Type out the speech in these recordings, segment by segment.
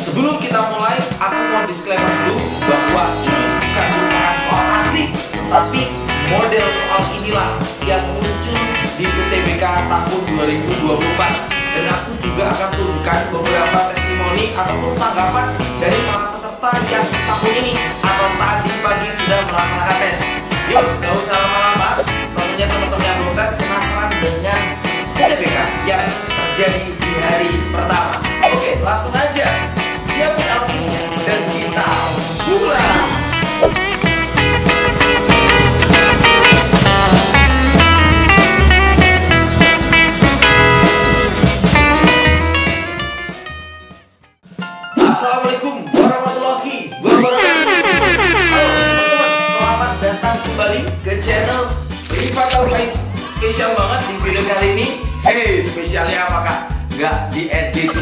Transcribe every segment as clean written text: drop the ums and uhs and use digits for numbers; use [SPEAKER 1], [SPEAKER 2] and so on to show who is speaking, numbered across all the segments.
[SPEAKER 1] Sebelum kita mulai, aku mau disclaimer dulu bahwa ini bukan merupakan soal asli, tapi model soal inilah yang muncul di UTBK tahun 2024. Dan aku juga akan tunjukkan beberapa testimoni ataupun tanggapan dari para peserta yang tahun ini atau tadi pagi sudah melaksanakan tes. Yuk, gak usah lama-lama. Tentunya teman-teman yang belum tes penasaran dengan UTBK yang terjadi di hari pertama. Oke, langsung aja. Siapin alatnya dan kita mulai. Assalamualaikum warahmatullahi wabarakatuh. Halo teman-teman, selamat datang kembali ke channel Rifat Alfaiz. Spesial banget di video kali ini. Hey, spesialnya apakah? Nggak diedit.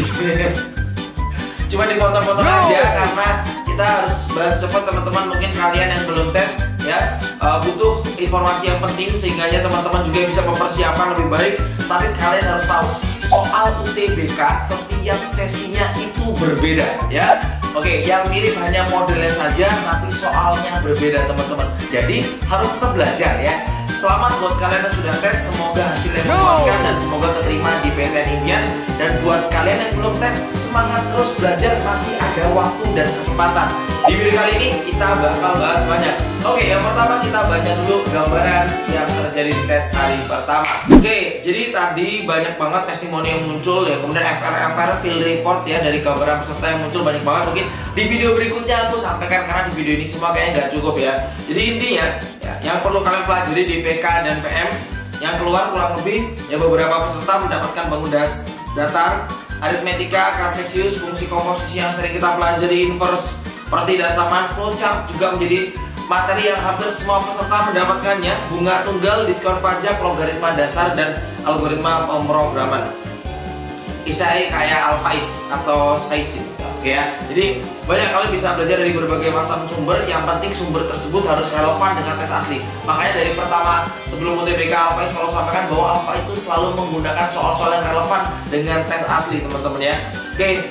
[SPEAKER 1] Cuma dipotong-potong aja karena kita harus bahas cepat teman-teman. Mungkin kalian yang belum tes ya butuh informasi yang penting sehingga teman-teman juga bisa mempersiapkan lebih baik. Tapi kalian harus tahu soal UTBK setiap sesinya itu berbeda ya. Oke, yang mirip hanya modelnya saja tapi soalnya berbeda teman-teman. Jadi harus tetap belajar ya. Selamat buat kalian yang sudah tes, semoga hasilnya memuaskan dan semoga keterima di PTN Impian. Dan buat kalian yang belum tes, semangat terus belajar, masih ada waktu dan kesempatan. Di video kali ini kita bakal bahas banyak. Oke, yang pertama kita baca dulu gambaran yang terjadi di tes hari pertama. Oke, jadi tadi banyak banget testimoni yang muncul ya, kemudian FR field report ya dari gambaran peserta yang muncul banyak banget. Mungkin di video berikutnya aku sampaikan karena di video ini semua kayaknya nggak cukup ya. Jadi intinya ya, yang perlu kalian pelajari di PK dan PM yang keluar kurang lebih ya beberapa peserta mendapatkan bangun datar, aritmetika, kartesius, fungsi komposisi yang sering kita pelajari, inverse, pertidasamaan, flowchart juga menjadi materi yang hampir semua peserta mendapatkannya. Bunga tunggal, diskon pajak, logaritma dasar, dan algoritma pemrograman. Isai kayak Alfaiz atau Saisin. Oke ya. Jadi banyak kali bisa belajar dari berbagai macam sumber. Yang penting sumber tersebut harus relevan dengan tes asli. Makanya dari pertama sebelum UTBK Alfaiz selalu sampaikan bahwa Alfaiz itu selalu menggunakan soal-soal yang relevan dengan tes asli teman-teman ya. Oke,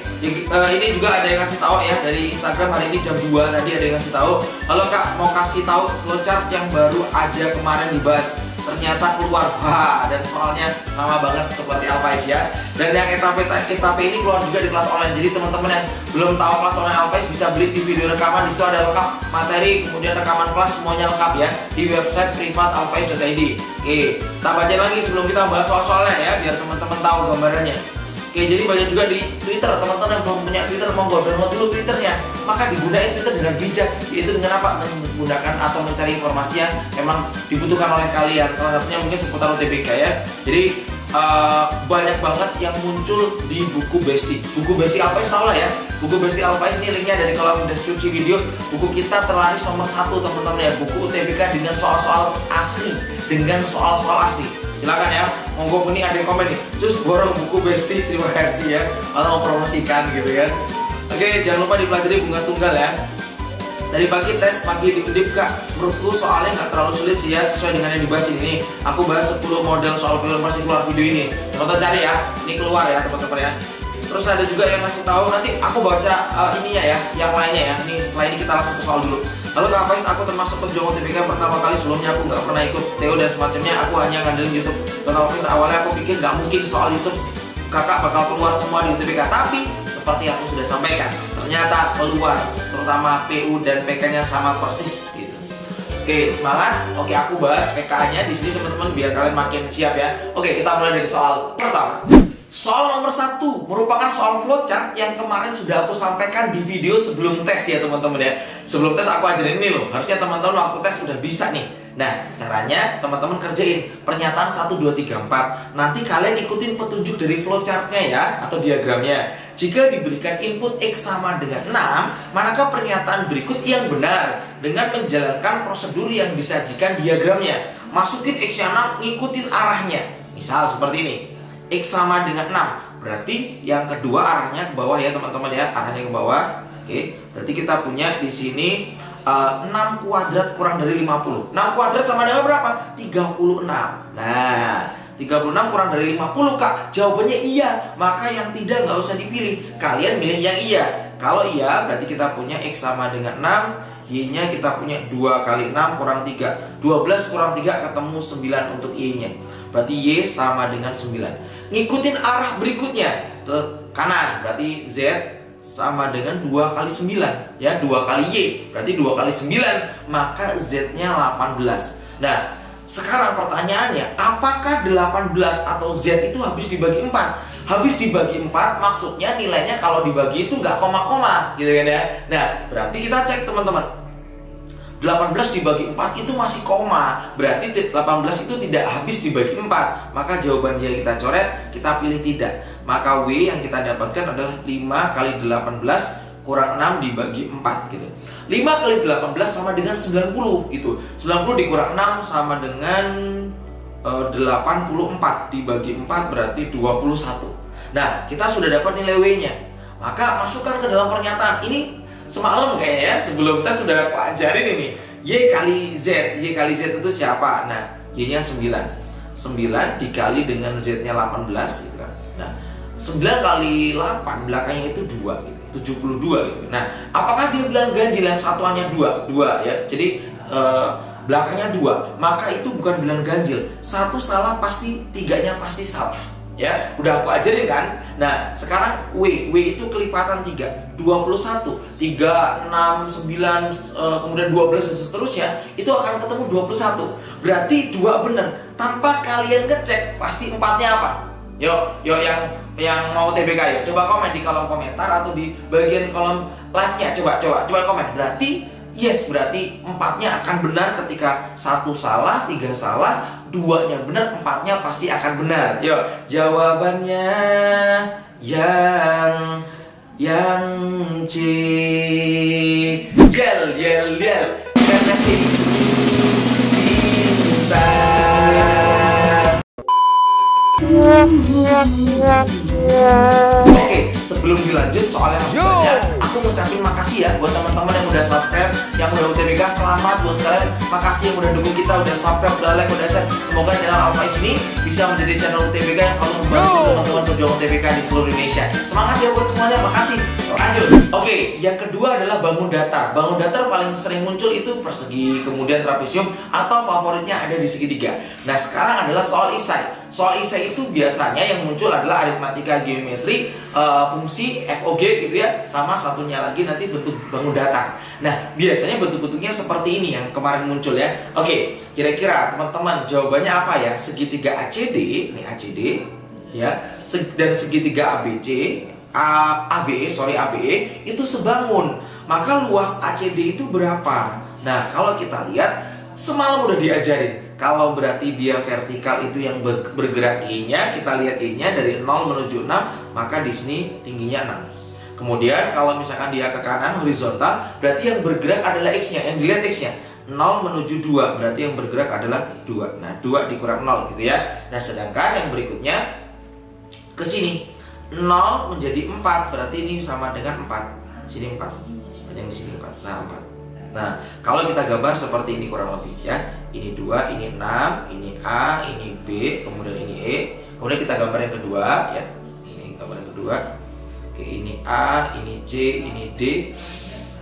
[SPEAKER 1] ini juga ada yang ngasih tahu ya dari Instagram hari ini jam 2 tadi ada yang ngasih tahu. Halo Kak, mau kasih tahu flowchart yang baru aja kemarin dibahas. Ternyata keluar dan soalnya sama banget seperti Alfaiz ya. Dan yang etape ini keluar juga di kelas online. Jadi teman-teman yang belum tahu kelas online Alfaiz bisa beli di video rekaman, di situ ada lengkap materi, kemudian rekaman kelas semuanya lengkap ya di website privatalfaiz.id. Oke, kita baca lagi sebelum kita bahas soal-soalnya ya biar teman-teman tahu gambarannya. Oke, jadi banyak juga di Twitter, teman-teman yang belum punya Twitter mau download dulu Twitternya. Maka digunakan Twitter dengan bijak, yaitu dengan apa? Menggunakan atau mencari informasi yang memang dibutuhkan oleh kalian. Salah satunya mungkin seputar UTBK ya. Jadi banyak banget yang muncul di buku Besti. Buku Besti Alfaiz tau lah ya. Buku Besti Alfaiz ini linknya ada di kolom deskripsi video. Buku kita terlaris nomor 1 teman-teman ya. Buku UTBK dengan soal-soal asli, dengan soal-soal asli. Silakan ya, monggo ini ada yang komen nih, terus borong buku Besti, terima kasih ya, kalau mau promosikan gitu kan. Oke, jangan lupa dipelajari bunga tunggal ya. Dari pagi tes, pagi di Undip Kak, menurutku soalnya nggak terlalu sulit sih ya, sesuai dengan yang dibahas ini. Aku bahas 10 model soal film masih keluar video ini. Teman-teman cari ya, ini keluar ya teman-teman ya. Terus ada juga yang ngasih tahu, nanti aku baca ininya ya, yang lainnya ya. Ini setelah ini kita langsung ke soal dulu. Halo Kak Faiz, aku termasuk pejuang UTBK pertama kali. Sebelumnya aku nggak pernah ikut TO dan semacamnya. Aku hanya ngandelin YouTube. Kak Faiz, awalnya aku pikir nggak mungkin soal YouTube kakak bakal keluar semua di UTBK. Tapi seperti aku sudah sampaikan, ternyata keluar. Terutama PU dan PK-nya sama persis gitu. Oke, semangat. Oke, aku bahas PK-nya di sini teman-teman biar kalian makin siap ya. Oke, kita mulai dari soal pertama. Soal nomor 1 merupakan soal flowchart yang kemarin sudah aku sampaikan di video sebelum tes ya teman-teman ya. Sebelum tes aku ajarin ini loh, harusnya teman-teman waktu tes sudah bisa nih. Nah, caranya teman-teman kerjain pernyataan 1, 2, 3, 4. Nanti kalian ikutin petunjuk dari flowchartnya ya, atau diagramnya. Jika diberikan input X sama dengan 6, manakah pernyataan berikut yang benar? Dengan menjalankan prosedur yang disajikan diagramnya. Masukin X yang 6, ngikutin arahnya. Misal seperti ini. X sama dengan 6, berarti yang kedua arahnya ke bawah ya teman-teman ya, arahnya ke bawah. Oke, berarti kita punya di sini 6 kuadrat kurang dari 50. 6 kuadrat sama dengan berapa? 36. Nah, 36 kurang dari 50 Kak. Jawabannya iya. Maka yang tidak nggak usah dipilih. Kalian milih yang iya. Kalau iya berarti kita punya X sama dengan 6. Y-nya kita punya 2 kali 6 kurang 3. 12 kurang 3 ketemu 9 untuk Y-nya. Berarti Y sama dengan 9. Ngikutin arah berikutnya ke kanan. Berarti Z sama dengan 2 kali 9 ya, 2 kali Y berarti 2 kali 9, maka Z-nya 18. Nah, sekarang pertanyaannya, apakah 18 atau Z itu habis dibagi 4? Habis dibagi 4 maksudnya nilainya kalau dibagi itu nggak koma-koma gitu kan ya. Nah, berarti kita cek teman-teman, 18 dibagi 4 itu masih koma, berarti 18 itu tidak habis dibagi 4. Maka jawabannya kita coret, kita pilih tidak. Maka W yang kita dapatkan adalah 5 kali 18 kurang 6 dibagi 4 gitu. 5 kali 18 sama dengan 90 gitu. 90 dikurang 6 sama dengan 84 dibagi 4 berarti 21. Nah, kita sudah dapat nilai W-nya. Maka masukkan ke dalam pernyataan. Ini semalam kayaknya ya, sebelum tes sudah aku ajarin ini. Y kali Z. Y kali Z itu siapa? Nah, Y-nya 9. 9 dikali dengan Z-nya 18 gitu kan. Nah, 9 kali 8 belakangnya itu 2 gitu. 72 gitu. Nah, apakah dia bilang ganjil yang satuannya 2? 2 ya. Jadi belakangnya 2. Maka itu bukan bilang ganjil. Satu salah pasti, tiganya pasti salah. Ya, udah aku ajarin kan. Nah, sekarang W itu kelipatan 3, 21, 3, 6, 9, kemudian 12 dan seterusnya, itu akan ketemu 21. Berarti 2 benar. Tanpa kalian ngecek, pasti 4-nya apa? Yuk yang mau TBK yuk, coba komen di kolom komentar atau di bagian kolom live-nya. Coba komen. Berarti yes, berarti 4-nya akan benar ketika 1 salah, 3 salah, 2-nya benar, 4-nya pasti akan benar. Yuk, jawabannya yang C. Yel karena C cinta. Oke, sebelum dilanjut soal yang selanjutnya, aku ngucapin makasih ya buat teman-teman yang udah subscribe, yang udah UTBK. Selamat buat kalian, makasih yang udah dukung kita, udah subscribe, udah like, udah share. Semoga channel Alfaiz ini bisa menjadi channel UTBK yang selalu membantu teman-teman pejuang UTBK di seluruh Indonesia. Semangat ya buat semuanya, makasih. Lanjut. Oke, yang kedua adalah bangun datar. Bangun datar paling sering muncul itu persegi, kemudian trapesium, atau favoritnya ada di segitiga. Nah, sekarang adalah soal isai. Soal isai itu biasanya yang muncul adalah aritmatika, geometri, fungsi, FOG gitu ya, sama satunya lagi nanti bentuk bangun datar. Nah, biasanya bentuk-bentuknya seperti ini yang kemarin muncul ya. Oke, kira-kira teman-teman jawabannya apa ya? Segitiga ACD, ini ACD ya, dan segitiga ABE itu sebangun. Maka luas ACD itu berapa? Nah, kalau kita lihat semalam udah diajarin. Kalau berarti dia vertikal itu yang bergerak Y-nya, kita lihat Y-nya dari 0 menuju 6, maka di sini tingginya 6. Kemudian kalau misalkan dia ke kanan horizontal, berarti yang bergerak adalah X-nya, yang dilihat X-nya 0 menuju 2, berarti yang bergerak adalah 2. Nah, 2 dikurang 0 gitu ya. Nah, sedangkan yang berikutnya ke sini 0 menjadi 4, berarti ini sama dengan 4. Sini 4. Yang di sini 4. Nah, 4. Nah, kalau kita gambar seperti ini kurang lebih ya. Ini 2, ini 6, ini A, ini B, kemudian ini E. Kemudian kita gambar yang kedua ya. Ini gambar yang kedua. Oke, ini A, ini C, ini D.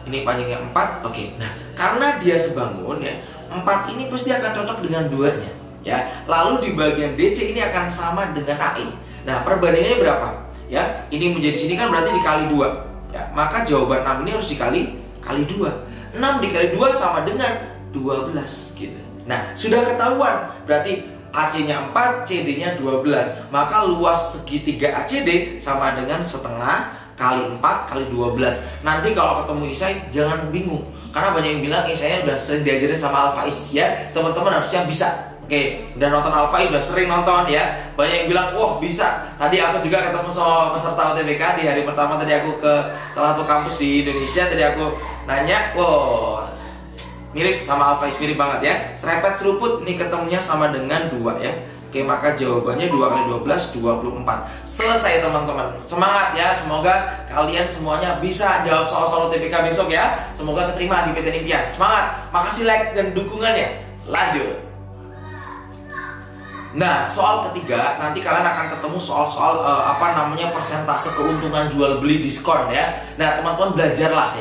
[SPEAKER 1] Ini panjangnya 4. Oke. Nah, karena dia sebangun ya, 4 ini pasti akan cocok dengan 2-nya ya. Lalu di bagian DC ini akan sama dengan AI. Nah, perbandingannya berapa? Ya, ini menjadi sini kan berarti dikali 2. Ya, maka jawaban 6 ini harus dikali 2. 6 dikali 2 sama dengan 12 gitu. Nah, sudah ketahuan. Berarti AC-nya 4, CD-nya 12. Maka luas segitiga ACD sama dengan setengah kali 4 kali 12. Nanti kalau ketemu isai jangan bingung. Karena banyak yang bilang isainya udah sering diajarin sama Alfaiz ya. Teman-teman harusnya bisa. Oke, udah nonton Alfaiz, udah sering nonton ya. Banyak yang bilang, wah bisa. Tadi aku juga ketemu sama peserta UTBK di hari pertama. Tadi aku ke salah satu kampus di Indonesia. Tadi aku nanya, wow, mirip sama Alfaiz, mirip banget ya. Serempet seruput, ini ketemunya sama dengan 2 ya. Oke, maka jawabannya 2 kali 12, 24. Selesai teman-teman. Semangat ya, semoga kalian semuanya bisa jawab soal-soal UTBK besok ya. Semoga keterima di PTN Impian. Semangat, makasih like dan dukungannya. Lanjut. Nah, soal ketiga, nanti kalian akan ketemu soal-soal persentase keuntungan jual beli diskon ya. Nah, teman-teman belajarlah.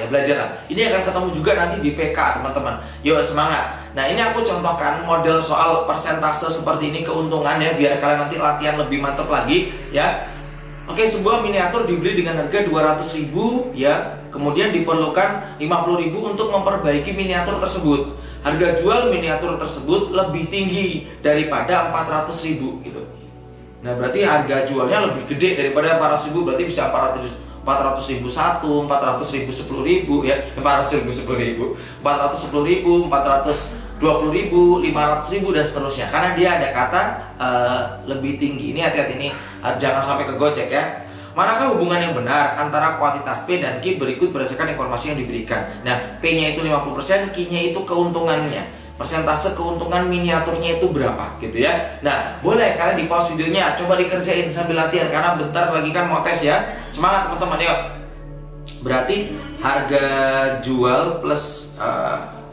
[SPEAKER 1] Ini akan ketemu juga nanti di PK, teman-teman. Yuk semangat. Nah, ini aku contohkan model soal persentase seperti ini keuntungan ya, biar kalian nanti latihan lebih mantap lagi ya. Oke, sebuah miniatur dibeli dengan harga 200.000 ya. Kemudian diperlukan 50.000 untuk memperbaiki miniatur tersebut. Harga jual miniatur tersebut lebih tinggi daripada 400.000 gitu. Nah, berarti harga jualnya lebih gede daripada 400.000, berarti bisa 400.000 1, 400.000 10.000 ya, 400.000 10.000, 410.000, 420.000, 500.000 dan seterusnya. Karena dia ada kata lebih tinggi. Ini hati-hati nih, jangan sampai kegocek ya. Manakah hubungan yang benar antara kuantitas P dan Q berikut berdasarkan informasi yang diberikan. Nah, P-nya itu 50%, Q-nya itu keuntungannya. Persentase keuntungan miniaturnya itu berapa gitu ya. Nah, boleh kalian di pause videonya, coba dikerjain sambil latihan karena bentar lagi kan mau tes ya. Semangat teman-teman, yuk. Berarti harga jual plus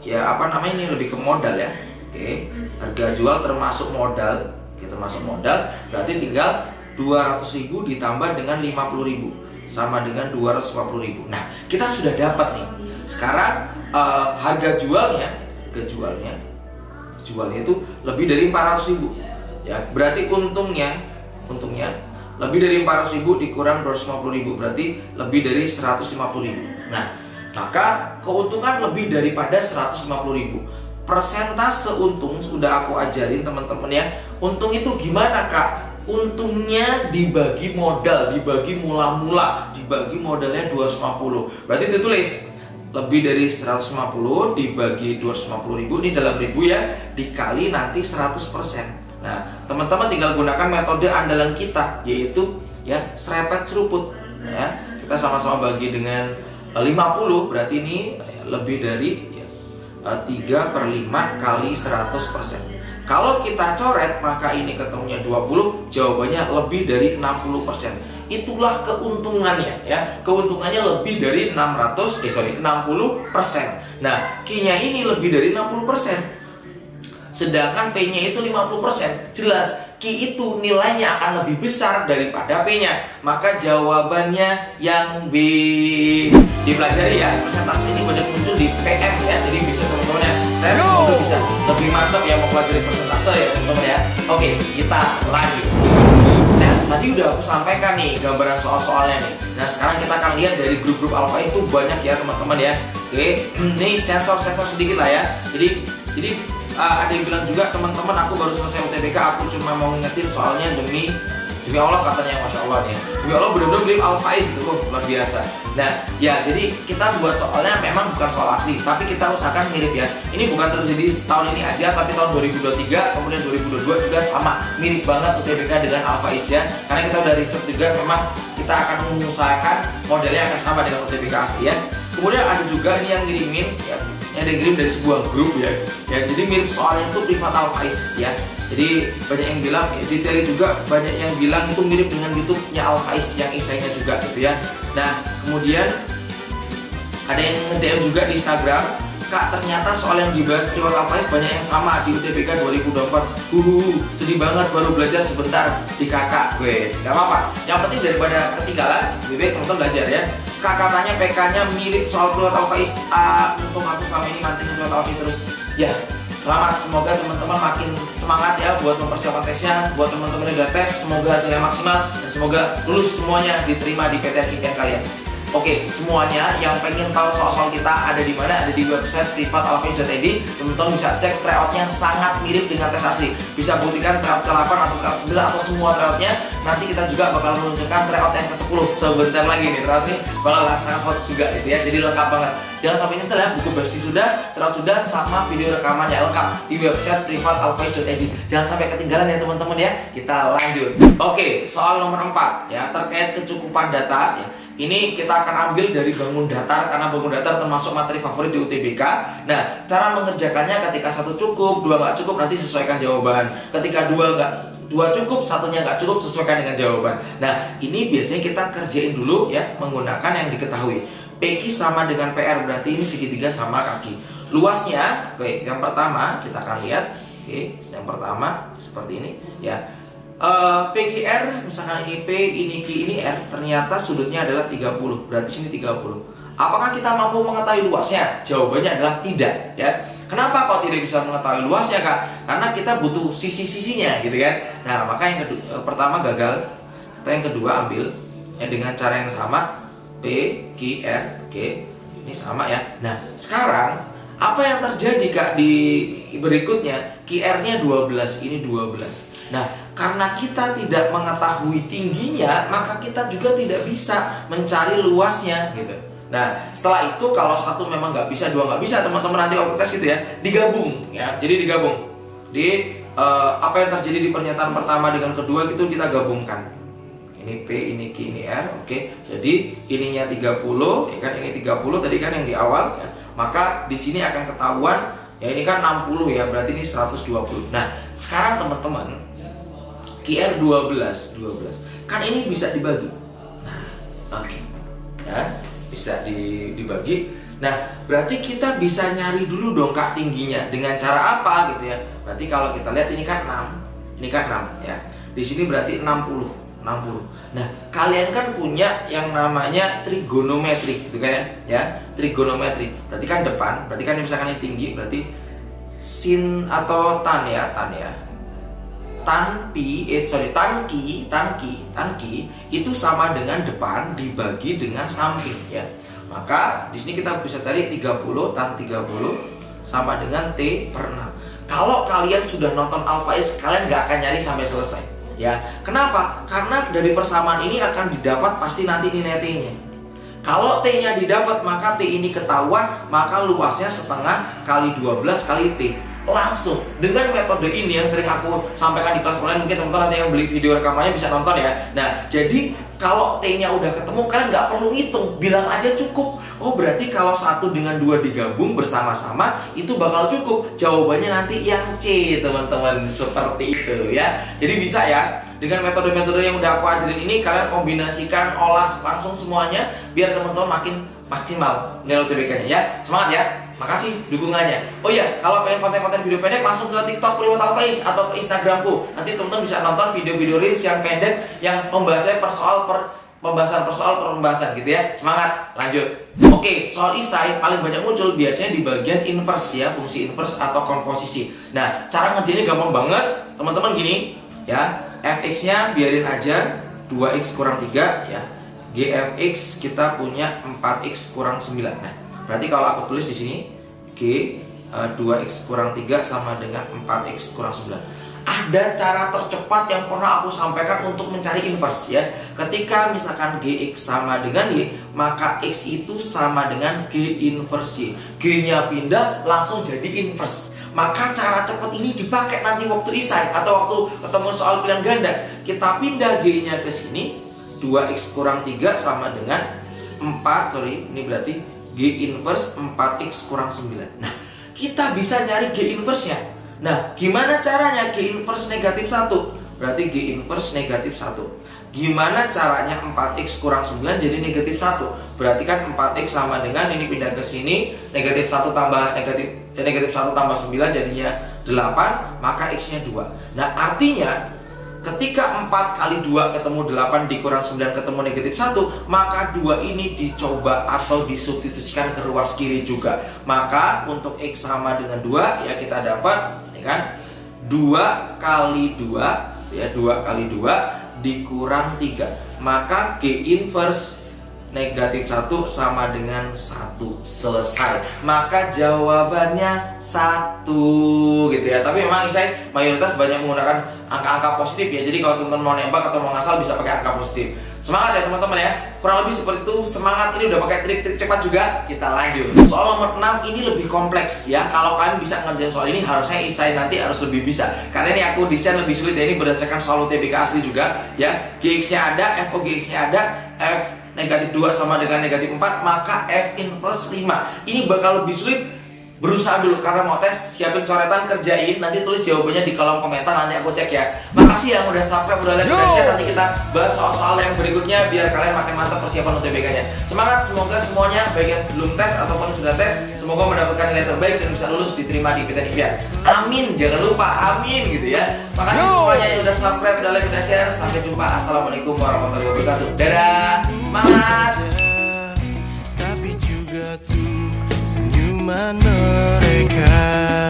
[SPEAKER 1] ini lebih ke modal ya. Oke. Harga jual termasuk modal, berarti tinggal 200.000 ditambah dengan 50.000 sama dengan 250.000. Nah, kita sudah dapat nih. Sekarang harga jualnya itu lebih dari 400.000 ya. Berarti untungnya lebih dari 400.000 dikurang 250.000 berarti lebih dari 150.000. Nah, maka keuntungan lebih daripada 150.000. Persentase untung sudah aku ajarin teman-teman ya. Untung itu gimana, Kak? Untungnya dibagi modal, dibagi mula-mula, dibagi modalnya 250. Berarti ditulis lebih dari 150 dibagi 250.000, ini dalam ribu ya, dikali nanti 100%. Nah, teman-teman tinggal gunakan metode andalan kita, yaitu ya serepet seruput ya. Kita sama-sama bagi dengan 50, berarti ini lebih dari 3/5 kali 100%. Kalau kita coret, maka ini ketemunya 20, jawabannya lebih dari 60%. Itulah keuntungannya ya. Keuntungannya lebih dari 60%. Nah, Q-nya ini lebih dari 60%. Sedangkan P-nya itu 50%. Jelas Q itu nilainya akan lebih besar daripada P-nya. Maka jawabannya yang B. Dipelajari ya, persentase ini banyak muncul di PM ya. Jadi bisa teman-teman ya tes, semoga bisa lebih mantap ya mempelajari persentase ya teman-teman ya. Oke, kita lanjut. Nah, tadi udah aku sampaikan nih gambaran soal-soalnya nih. Nah, sekarang kita akan lihat dari grup-grup Alpha itu banyak ya teman-teman ya. Oke, ini sensor-sensor sedikit lah ya. Jadi ada yang bilang juga, teman-teman aku baru selesai UTBK, aku cuma mau ngingetin soalnya demi Allah katanya, Masya Allah nih. Demi Allah bener-bener beli Alpha itu luar biasa. Nah ya, jadi kita buat soalnya memang bukan soal asli, tapi kita usahakan mirip ya. Ini bukan terjadi tahun ini aja, tapi tahun 2023 kemudian 2022 juga sama, mirip banget UTBK dengan Alpha ya. Karena kita udah riset juga, memang kita akan mengusahakan modelnya akan sama dengan UTBK asli ya. Kemudian ada juga ini yang ngirimin ya, yang dikirim dari sebuah grup ya. Jadi mirip soalnya itu privat Alpha ya. Jadi banyak yang bilang, detail juga banyak yang bilang itu mirip dengan YouTube-nya Alpha yang isainya juga gitu ya. Nah, kemudian ada yang nge-DM juga di Instagram, Kak, ternyata soal yang dibahas privat Alpha banyak yang sama di UTBK 2024. Sedih banget, baru belajar sebentar di kakak, guys. Gak apa-apa. Yang penting daripada ketinggalan, lebih baik teman-teman belajar ya. Kak, katanya PK-nya mirip soal privat Alpha untung aku selama ini mantengin privat Alpha terus. Ya, selamat, semoga teman-teman makin semangat ya buat mempersiapkan tesnya. Buat teman-teman yang udah tes, semoga hasilnya maksimal dan semoga lulus semuanya, diterima di PTN impian kalian. Oke, semuanya yang pengen tahu soal-soal kita ada di mana? Ada di website privatalpha.id. Teman-teman bisa cek tryoutnya sangat mirip dengan tes asli. Bisa buktikan tryout ke-8 atau tryout 9 atau semua tryoutnya. Nanti kita juga bakal menunjukkan tryout yang ke-10 sebentar lagi nih. Tryout ini bakal sangat hot juga gitu ya. Jadi lengkap banget. Jangan sampai nyesel ya, buku pasti sudah, tryout sudah, sama video rekamannya lengkap di website privatalpha.id. Jangan sampai ketinggalan ya teman-teman ya. Kita lanjut. Oke, soal nomor 4 ya, terkait kecukupan data ya. Ini kita akan ambil dari bangun datar, karena bangun datar termasuk materi favorit di UTBK. Nah, cara mengerjakannya ketika 1 cukup, 2 nggak cukup, nanti sesuaikan jawaban. Ketika 2 cukup, 1-nya nggak cukup, sesuaikan dengan jawaban. Nah, ini biasanya kita kerjain dulu ya, menggunakan yang diketahui. PQ sama dengan PR, berarti ini segitiga sama kaki. Luasnya, oke, yang pertama kita akan lihat Oke, yang pertama seperti ini ya. PQR, misalkan ini P, ini Q, ini R, ternyata sudutnya adalah 30. Berarti sini 30. Apakah kita mampu mengetahui luasnya? Jawabannya adalah tidak ya. Kenapa kok tidak bisa mengetahui luasnya, Kak? Karena kita butuh sisi-sisinya gitu kan. Nah, maka yang pertama gagal. Kita yang kedua ambil ya dengan cara yang sama, P, Q, R. Oke. Ini sama ya. Nah, sekarang apa yang terjadi, Kak, di berikutnya? QR-nya 12, ini 12. Nah, karena kita tidak mengetahui tingginya, maka kita juga tidak bisa mencari luasnya gitu. Nah, setelah itu kalau satu memang nggak bisa, dua nggak bisa, teman-teman nanti waktu tes gitu ya, digabung ya. Jadi digabung. Apa yang terjadi di pernyataan pertama dengan kedua itu kita gabungkan. Ini P, ini Q, ini R. Oke. Jadi ininya 30, ya kan, ini 30 tadi kan yang di awal ya. Maka di sini akan ketahuan ya, ini kan 60 ya, berarti ini 120. Nah, sekarang teman-teman QR 12. Kan ini bisa dibagi. Nah, oke. Ya, bisa dibagi. Nah, berarti kita bisa nyari dulu dong, Kak, tingginya dengan cara apa gitu ya. Berarti kalau kita lihat ini kan 6. Ini kan 6 ya. Di sini berarti 60. Nah, kalian kan punya yang namanya trigonometri gitu kan ya. Trigonometri. Berarti kan depan, berarti kan misalkan ini tinggi, berarti sin atau tan ya. Tan ki itu sama dengan depan dibagi dengan samping ya. Maka di sini kita bisa cari 30 tan 30 sama dengan T per 6. Kalau kalian sudah nonton Alpha Is, kalian nggak akan nyari sampai selesai ya. Kenapa? Karena dari persamaan ini akan didapat pasti nanti nilai T-nya. Kalau T-nya didapat, maka T ini ketahuan, maka luasnya setengah kali 12 kali T. Langsung dengan metode ini yang sering aku sampaikan di kelas online, mungkin teman-teman nanti yang beli video rekamannya bisa nonton ya. Nah, jadi kalau T-nya udah ketemu, kalian nggak perlu hitung, bilang aja cukup. Oh, berarti kalau 1 dengan 2 digabung bersama-sama itu bakal cukup. Jawabannya nanti yang C, teman-teman, seperti itu ya. Jadi bisa ya, dengan metode-metode yang udah aku ajarin ini, kalian kombinasikan, olah langsung semuanya biar teman-teman makin maksimal nilai UTBK-nya ya. Semangat ya. Makasih dukungannya. Oh iya, kalau pengen konten-konten video pendek, langsung ke TikTok Privatal Face atau ke Instagramku. Nanti teman-teman bisa nonton video-video reels yang pendek yang pembahasannya pembahasan gitu ya. Semangat, lanjut. Oke, soal isai paling banyak muncul biasanya di bagian inverse ya, fungsi inverse atau komposisi. Nah, cara ngerjainnya gampang banget. Teman-teman gini ya, fx-nya biarin aja 2x kurang 3 ya. Gfx kita punya 4x kurang 9. Nah, berarti kalau aku tulis di sini G 2x kurang 3 sama dengan 4x kurang 9. Ada cara tercepat yang pernah aku sampaikan untuk mencari inverse ya. Ketika misalkan Gx sama dengan Y, maka X itu sama dengan G inverse Y. G-nya pindah langsung jadi inverse. Maka cara cepat ini dipakai nanti waktu isai atau waktu ketemu soal pilihan ganda. Kita pindah G-nya ke sini, 2x kurang 3 sama dengan 4, ini berarti G inverse 4x kurang 9. Nah, kita bisa nyari G inverse-nya. Nah, gimana caranya G inverse negatif 1? Berarti G inverse negatif 1. Gimana caranya 4x kurang 9 jadi negatif 1? Berarti kan 4x sama dengan ini pindah ke sini, negatif 1 tambah negatif 1 tambah 9 jadinya 8, maka x-nya 2. Nah, artinya ketika 4 kali 2 ketemu 8 dikurang 9 ketemu negatif 1, maka 2 ini dicoba atau disubstitusikan ke ruas kiri juga. Maka untuk X sama dengan 2 ya kita dapat ya kan 2 kali 2 ya, 2 kali 2 dikurang 3. Maka G inverse negatif 1 sama dengan 1. Selesai. Maka jawabannya 1 gitu ya. Tapi memang saya mayoritas banyak menggunakan angka-angka positif ya. Jadi kalau teman-teman mau nembak atau mau ngasal bisa pakai angka positif. Semangat ya teman-teman ya. Kurang lebih seperti itu. Semangat, ini udah pakai trik-trik cepat juga. Kita lanjut. Soal nomor 6 ini lebih kompleks ya. Kalau kalian bisa ngerjain soal ini, harusnya isai nanti harus lebih bisa. Karena ini aku desain lebih sulit ya. Ini berdasarkan soal UTBK asli juga ya. Gx-nya ada, FOGX-nya ada, F negatif 2 sama dengan negatif 4, maka F inverse 5. Ini bakal lebih sulit berusaha dulu karena mau tes, siapin coretan, kerjain, nanti tulis jawabannya di kolom komentar, nanti aku cek ya. Makasih yang udah subscribe, udah like, udah share. Nanti kita bahas soal-soal yang berikutnya biar kalian makin mantap persiapan UTBK-nya. Semangat, semoga semuanya baik yang belum tes ataupun sudah tes, semoga mendapatkan nilai terbaik dan bisa lulus diterima di PTN Impian. Amin, jangan lupa amin gitu ya. Makasih semuanya yang udah subscribe, udah like, udah share. Sampai jumpa. Assalamualaikum warahmatullahi wabarakatuh. Dadah, semangat. Tapi juga tuh senyuman mereka.